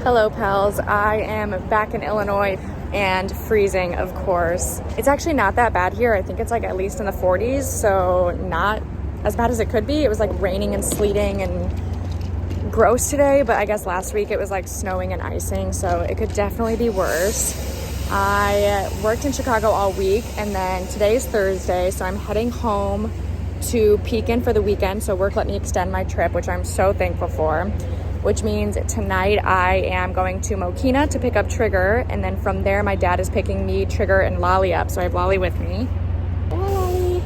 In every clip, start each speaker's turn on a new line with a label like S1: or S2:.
S1: Hello pals, I am back in Illinois and freezing, of course. It's actually not that bad here. I think it's like at least in the 40s, so not as bad as it could be. It was like raining and sleeting and gross today, but I guess last week it was like snowing and icing, so it could definitely be worse. I worked in Chicago all week, and then today's Thursday, so I'm heading home to Pekin for the weekend, so work let me extend my trip, which I'm so thankful for. Which means tonight I am going to Mokina to pick up Trigger, and then from there my dad is picking me, Trigger, and Lolly up, so I have Lolly with me. Lolly.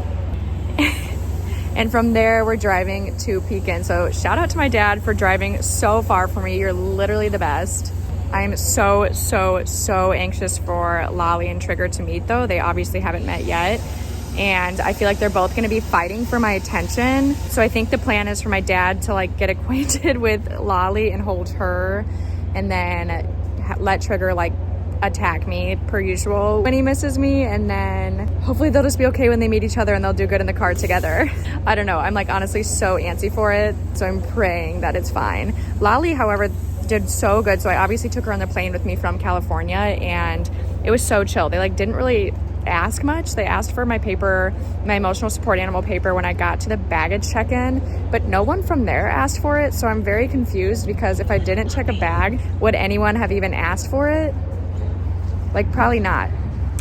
S1: And from there we're driving to Pekin, so shout out to my dad for driving so far for me. You're literally the best. I'm so anxious for Lolly and Trigger to meet though. They obviously haven't met yet. And I feel like they're both gonna be fighting for my attention. So I think the plan is for my dad to like get acquainted with Lolly and hold her, and then let Trigger like attack me per usual when he misses me, and then hopefully they'll just be okay when they meet each other and they'll do good in the car together. I don't know, I'm like honestly so antsy for it, so I'm praying that it's fine. Lolly, however, did so good, so I obviously took her on the plane with me from California, and it was so chill. They like didn't really ask much. They asked for my paper, my emotional support animal paper, when I got to the baggage check-in, but no one from there asked for it, so I'm very confused because if I didn't check a bag, would anyone have even asked for it? Like probably not.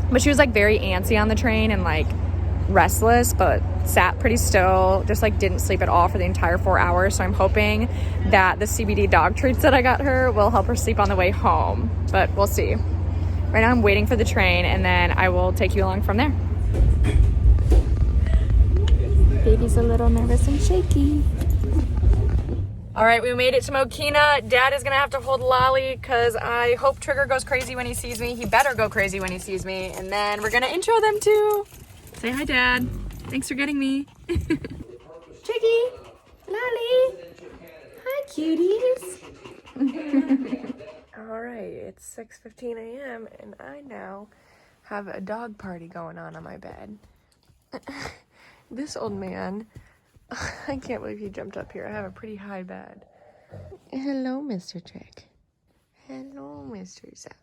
S1: But she was like very antsy on the train and like restless, but sat pretty still, just like didn't sleep at all for the entire 4 hours. So I'm hoping that the CBD dog treats that I got her will help her sleep on the way home, but we'll see. Right now I'm waiting for the train, and then I will take you along from there. Baby's a little nervous and shaky. All right, we made it to Mokina. Dad is gonna have to hold Lolly because I hope Trigger goes crazy when he sees me. He better go crazy when he sees me. And then we're gonna intro them too. Say hi, Dad. Thanks for getting me. Chicky, Lolly. Hi, cuties.
S2: All right, it's 6:15 a.m. and I now have a dog party going on my bed. This old man, I can't believe he jumped up here. I have a pretty high bed. Hello, Mr. Trick. Hello, Mr. Zap.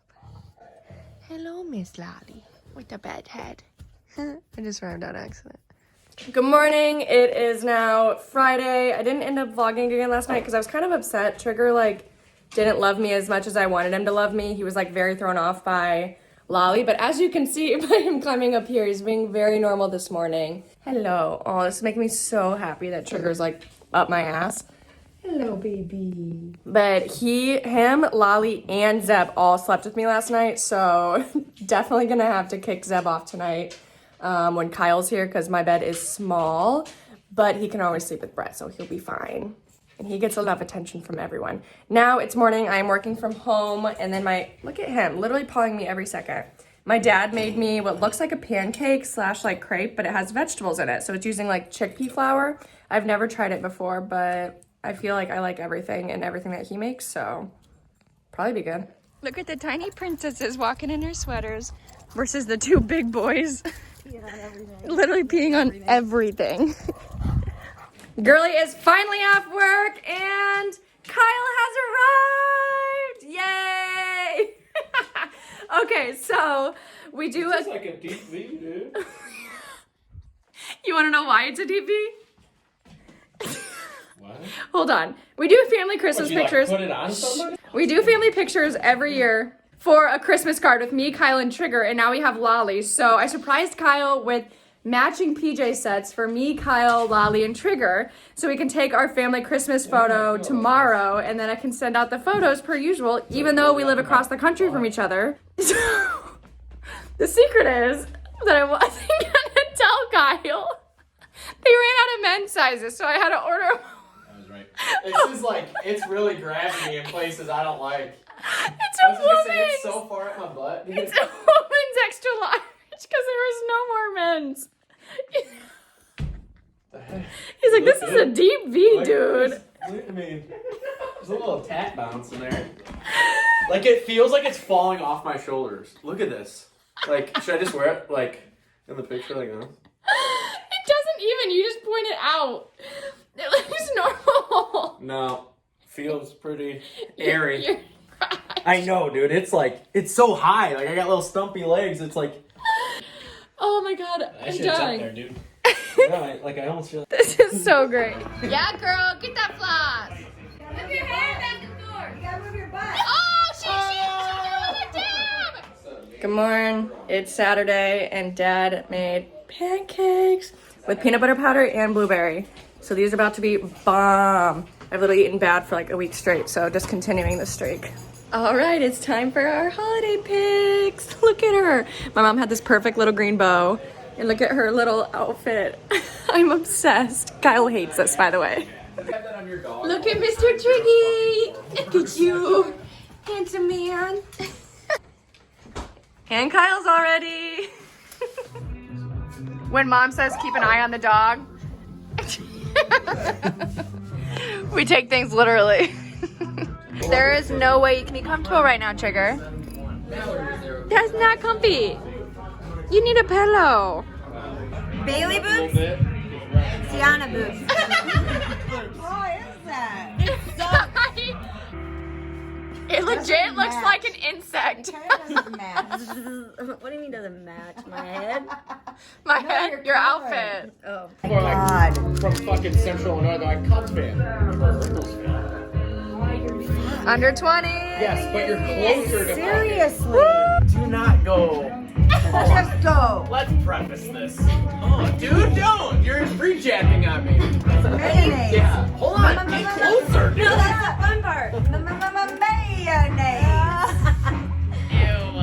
S2: Hello, Miss Lolly with the bed head. I just rhymed on accident.
S1: Good morning. It is now Friday. I didn't end up vlogging again last night because I was kind of upset. Trigger didn't love me as much as I wanted him to love me. He was like very thrown off by Lolly, but as you can see by him climbing up here, he's being very normal this morning. Hello. Oh, this is making me so happy that Trigger's like up my ass. Hello, baby. But him, Lolly, and Zeb all slept with me last night, so definitely gonna have to kick Zeb off tonight when Kyle's here because my bed is small, but he can always sleep with Brett, so he'll be fine. And he gets a lot of attention from everyone. Now it's morning, I'm working from home, and then look at him, literally pawing me every second. My dad made me what looks like a pancake / like crepe, but it has vegetables in it. So it's using like chickpea flour. I've never tried it before, but I feel like I like everything that he makes, so probably be good. Look at the tiny princesses walking in their sweaters versus the two big boys. Literally peeing on everything. Girly is finally off work, and Kyle has arrived! Yay! Okay, so we do
S3: It's like a deep V, dude.
S1: You want to know why it's a deep V?
S3: What?
S1: Hold on. We do family Christmas pictures.
S3: Like, put it on somebody?
S1: We do family pictures every year for a Christmas card with me, Kyle, and Trigger, and now we have Lolly. So I surprised Kyle with matching PJ sets for me, Kyle, Lolly, and Trigger, so we can take our family Christmas photo tomorrow, and then I can send out the photos per usual, even though we live across the country from each other. The secret is that I wasn't gonna tell Kyle. They ran out of men's sizes, so I had to order them.
S3: That was right. It's just like, it's really grabbing me in places I don't like.
S1: It's a woman's.
S3: It's so far up my butt. Dude.
S1: It's a woman's extra large because there was no more men's. He's like, this is a deep V, dude.
S3: I mean, there's a little tat bounce in there. Like, it feels like it's falling off my shoulders. Look at this. Like, should I just wear it, like, in the picture, like this?
S1: It doesn't even. You just point it out. It looks normal.
S3: No. Feels pretty airy. I know, dude. It's like, it's so high. Like, I got little stumpy legs. It's like...
S1: Oh my god, I'm dying.
S3: there, dude. Yeah, I almost feel like...
S1: This is so great.
S2: Yeah, girl, get that floss.
S4: Move your hair back and forth. You gotta move your butt.
S2: Oh, she's doing it, damn.
S1: Good morning. It's Saturday and Dad made pancakes with peanut butter powder and blueberry. So these are about to be bomb. I've literally eaten bad for like a week straight, so just continuing the streak. All right, it's time for our holiday pics. Look at her. My mom had this perfect little green bow, and look at her little outfit. I'm obsessed. Kyle hates this, by the way.
S2: Look at Mr. Triggy. Look at you, handsome man.
S1: And Kyle's already. When mom says keep an eye on the dog, we take things literally. There is no way you can be comfortable right now, Trigger. That's not comfy. You need a pillow.
S4: Bailey boots? Tianna boots. What is that? It's so...
S1: It legit looks like an insect.
S4: It doesn't match. What do you mean doesn't match? My head?
S1: My head, your outfit.
S4: Oh.
S3: Or like, from fucking Central Illinois, they're like, Cubs fan. Or Eagles fan.
S1: Under 20.
S3: Yes, but you're closer to...
S4: Seriously.
S3: Do not go...
S4: Just go.
S3: Let's preface this. Oh, dude, don't! You're pre-jacking on me.
S4: Mayonnaise.
S3: Yeah, hold on, get closer, dude.
S4: No, that's the fun part. Mayonnaise.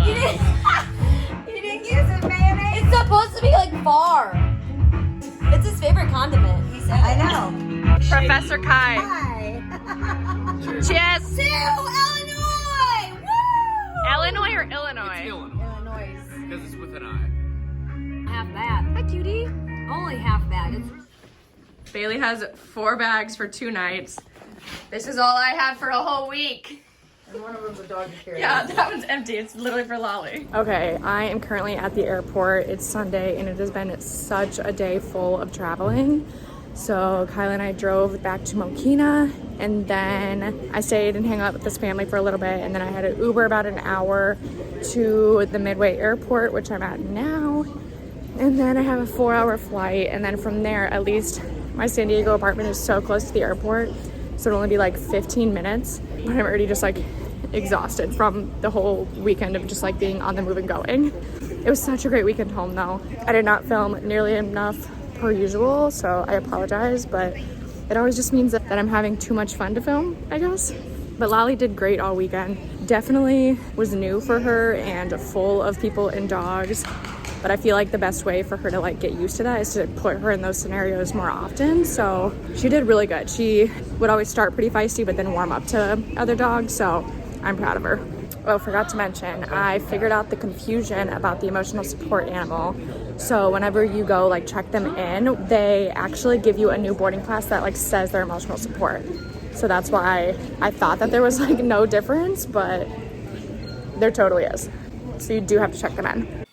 S4: You didn't use it, mayonnaise?
S5: It's supposed to be like far. It's his favorite condiment. He said.
S4: I know.
S1: Professor Kai.
S4: Hi.
S1: Cheers.
S4: To Illinois! Woo!
S1: Illinois or Illinois?
S4: Illinois.
S3: Because it's with an eye.
S5: Half bag.
S1: Hi, cutie.
S5: Only half bag. It's
S1: Bailey has 4 bags for 2 nights. This is all I have for a whole week.
S4: And one of them's a dog carrier.
S1: Yeah, that one's empty. It's literally for Lolly. Okay, I am currently at the airport. It's Sunday and it has been such a day full of traveling. So Kyle and I drove back to Mokina, and then I stayed and hung out with this family for a little bit, and then I had an Uber about an hour to the Midway airport, which I'm at now. And then I have a 4-hour flight, and then from there, at least my San Diego apartment is so close to the airport, so it'll only be like 15 minutes, but I'm already just like exhausted from the whole weekend of just like being on the move and going. It was such a great weekend home though. I did not film nearly enough per usual, so I apologize, but it always just means that I'm having too much fun to film, I guess. But Lolly did great all weekend. Definitely was new for her and full of people and dogs. But I feel like the best way for her to like get used to that is to put her in those scenarios more often. So she did really good. She would always start pretty feisty, but then warm up to other dogs. So I'm proud of her. Oh, forgot to mention, I figured out the confusion about the emotional support animal. So whenever you go like check them in, they actually give you a new boarding pass that like says they're emotional support. So that's why I thought that there was like no difference, but there totally is. So you do have to check them in.